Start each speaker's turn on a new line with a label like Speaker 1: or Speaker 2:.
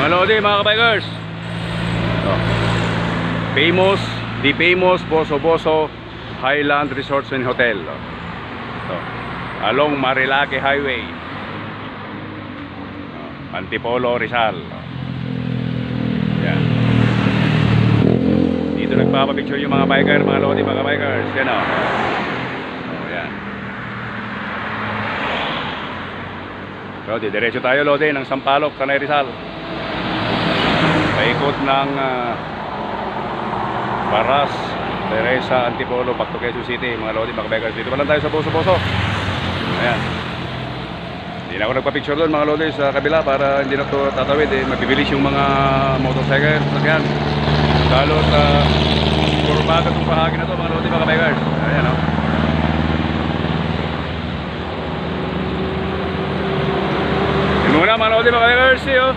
Speaker 1: Mga lodi, mga kabikers. Famous, the famous Boso Boso Highland Resorts and Hotel. Along Marilake Highway, Antipolo, Rizal. Yan. Dito nagpapapicture yung mga biker, mga lodi, mga bikers. Yan o. Yan. So, diretso tayo lodi ng Sampaloc, Tanay Rizal. Paikot ng Baras, Teresa, Antipolo, back to Quezon City. Mga lodi, mga bikers. Dito pa lang tayo sa Boso Boso. Ayan. Hindi na ako nagpa-picture doon mga lodi sa kabila para hindi na ito tatawid mabibilis yung mga motorcycle sakyan. Lalo sa kurbaga itong bahagi na ito mga lodi, mga bikers. Ayan o. Yun muna mga lodi, mga bikers. See you.